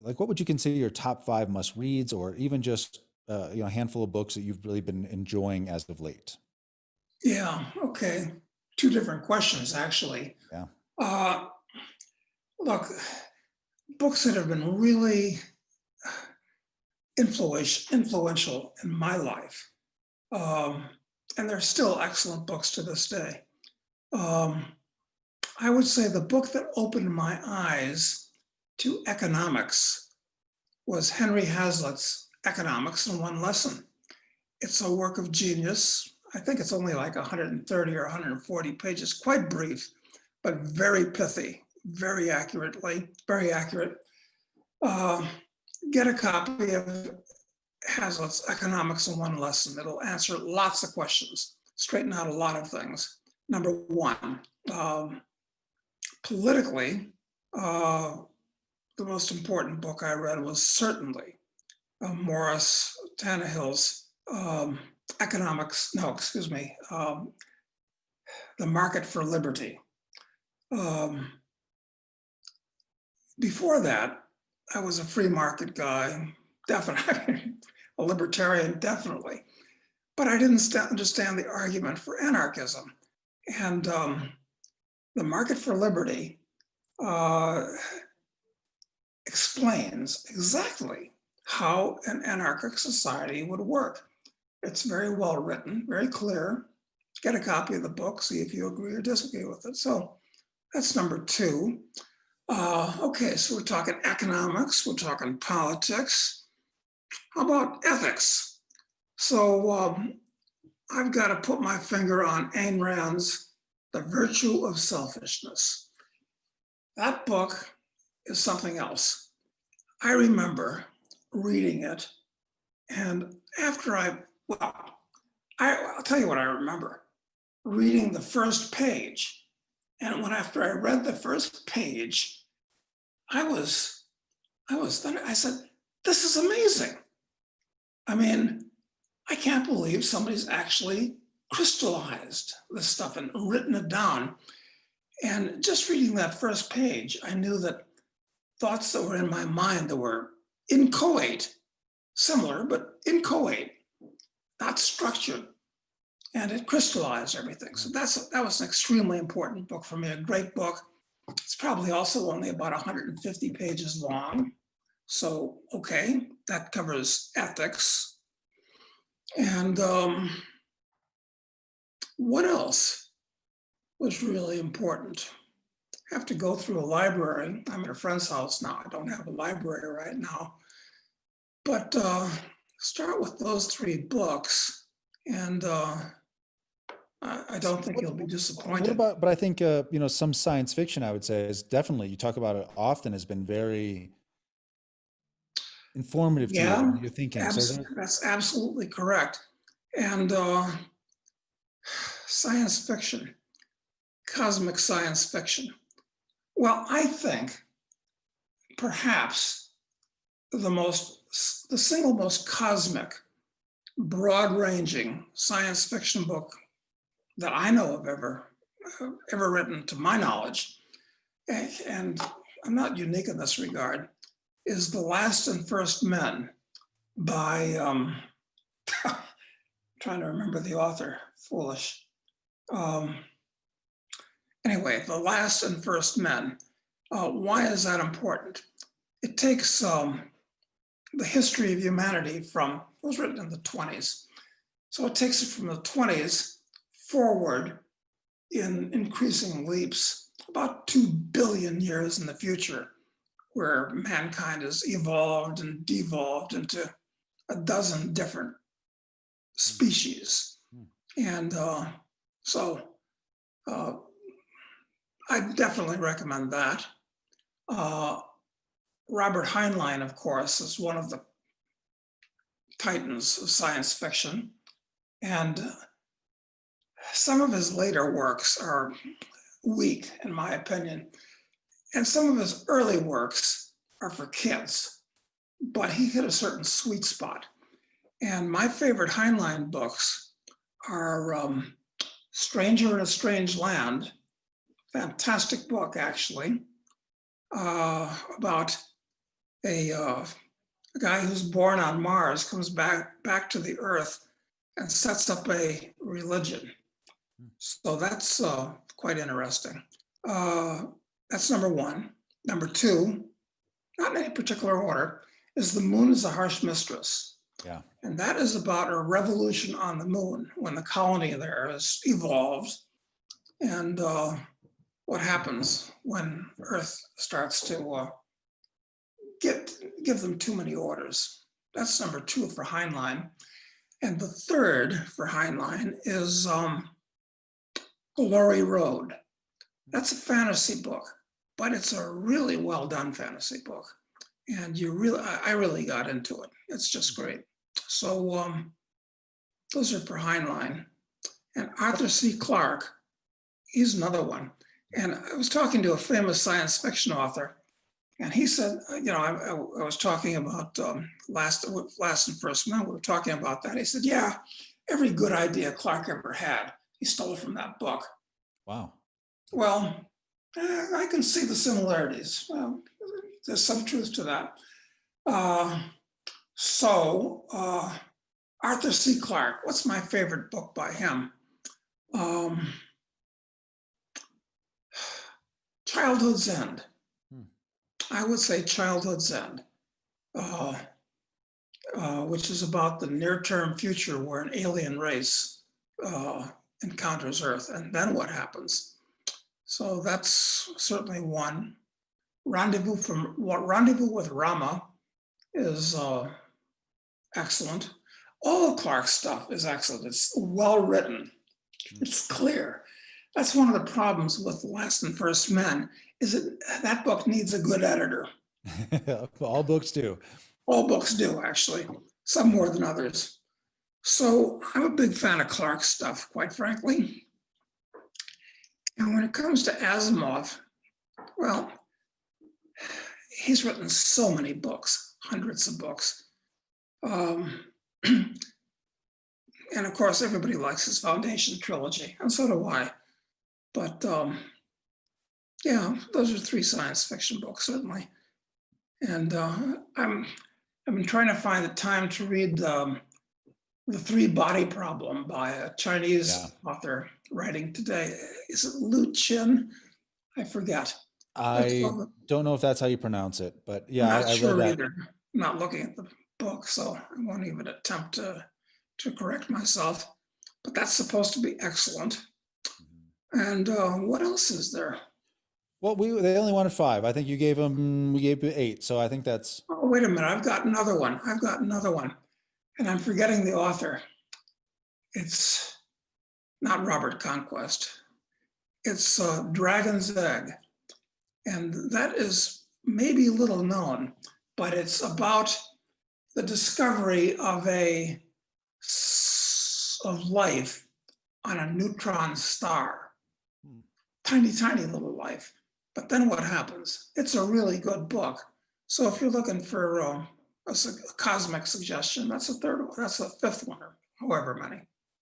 like what would you consider your top five must reads, or even just a handful of books that you've really been enjoying as of late? Yeah, okay. Two different questions, actually. Yeah. Uh, Look, books that have been really influential in my life, um, and they're still excellent books to this day. Um, I would say the book that opened my eyes to economics was Henry Hazlitt's Economics in One Lesson. It's a work of genius. I think it's only like 130 or 140 pages, quite brief, but very pithy, very accurate. Uh, get a copy of Hazlitt's Economics in One Lesson. It'll answer lots of questions, straighten out a lot of things. Number one, politically, uh, the most important book I read was certainly Morris Tannehill's Economics, no, excuse me, The Market for Liberty. Um, Before that, I was a free market guy, definitely, a libertarian, definitely. But I didn't understand the argument for anarchism. And The Market for Liberty uh, explains exactly how an anarchic society would work. It's very well written, very clear. Get a copy of the book, see if you agree or disagree with it. So that's number two. Okay, so we're talking economics, we're talking politics. How about ethics? So I've got to put my finger on Ayn Rand's The Virtue of Selfishness. That book is something else. I remember reading it, and I'll tell you what I remember reading the first page. And after I read the first page, I was, I said, this is amazing. I mean, I can't believe somebody's actually crystallized this stuff and written it down. And just reading that first page, I knew that thoughts that were in my mind that were inchoate, similar, but inchoate, not structured, and it crystallized everything. So that was an extremely important book for me, a great book. It's probably also only about 150 pages long. So, okay, that covers ethics. And what else was really important? I have to go through a library. I'm at a friend's house now. I don't have a library right now. But start with those three books, and I don't think you'll be What disappointed. about, but I think, some science fiction, I would say, is definitely, you talk about it often, has been very informative to you Yeah, and your thinking. So there, that's absolutely correct. And science fiction, cosmic science fiction. Well, I think perhaps the single most cosmic, broad-ranging science fiction book that I know of ever written, to my knowledge, and I'm not unique in this regard, is The Last and First Men by trying to remember the author. Foolish. Um, anyway, The Last and First Men. Why is that important? It takes the history of humanity it was written in the 20s. So it takes it from the 20s forward in increasing leaps, about 2 billion years in the future, where mankind has evolved and devolved into a dozen different species. And so uh, I definitely recommend that. Uh, Robert Heinlein, of course, is one of the titans of science fiction. And some of his later works are weak, in my opinion. And some of his early works are for kids, but he hit a certain sweet spot. And my favorite Heinlein books are Stranger in a Strange Land, fantastic book, actually, about a guy who's born on Mars comes back to the Earth and sets up a religion. So that's quite interesting. That's number one. Number two, not in any particular order, is The Moon is a Harsh Mistress. Yeah. And that is about a revolution on the moon when the colony there is evolved and what happens when Earth starts to give them too many orders. That's number two for Heinlein. And the third for Heinlein is Glory Road. That's a fantasy book, but it's a really well done fantasy book. And I really got into it. It's just great. So those are for Heinlein. And Arthur C. Clarke, he's another one. And I was talking to a famous science fiction author, and he said, I was talking about Last and First Men. We were talking about that. He said, yeah, every good idea Clarke ever had, he stole from that book. Wow. Well, I can see the similarities. Well, there's some truth to that. Arthur C. Clarke, what's my favorite book by him? Childhood's End. I would say Childhood's End, which is about the near-term future where an alien race encounters Earth, and then what happens. So that's certainly one. Rendezvous with Rama is excellent. All of Clarke's stuff is excellent. It's well written. It's clear. That's one of the problems with Last and First Men, is that book needs a good editor. All books do. All books do, actually. Some more than others. So I'm a big fan of Clarke's stuff, quite frankly. And when it comes to Asimov, well, he's written so many books, hundreds of books. And of course, everybody likes his Foundation trilogy, and so do I. But yeah, those are three science fiction books, certainly. And I've been trying to find the time to read The Three Body Problem by a Chinese author writing today. Is it Lu Qin? I forget. I don't know if that's how you pronounce it, but yeah, I'm not sure read that. either. I'm not looking at the book, so I won't even attempt to correct myself. But that's supposed to be excellent. And what else is there? Well, they only wanted 5. I think we gave them 8. So I think that's. Oh, wait a minute. I've got another one. And I'm forgetting the author. It's not Robert Conquest. It's Dragon's Egg. And that is maybe little known, but it's about the discovery of life on a neutron star. Tiny, tiny little life. But then what happens? It's a really good book. So if you're looking for a cosmic suggestion, that's a third one. That's a fifth one, or however many.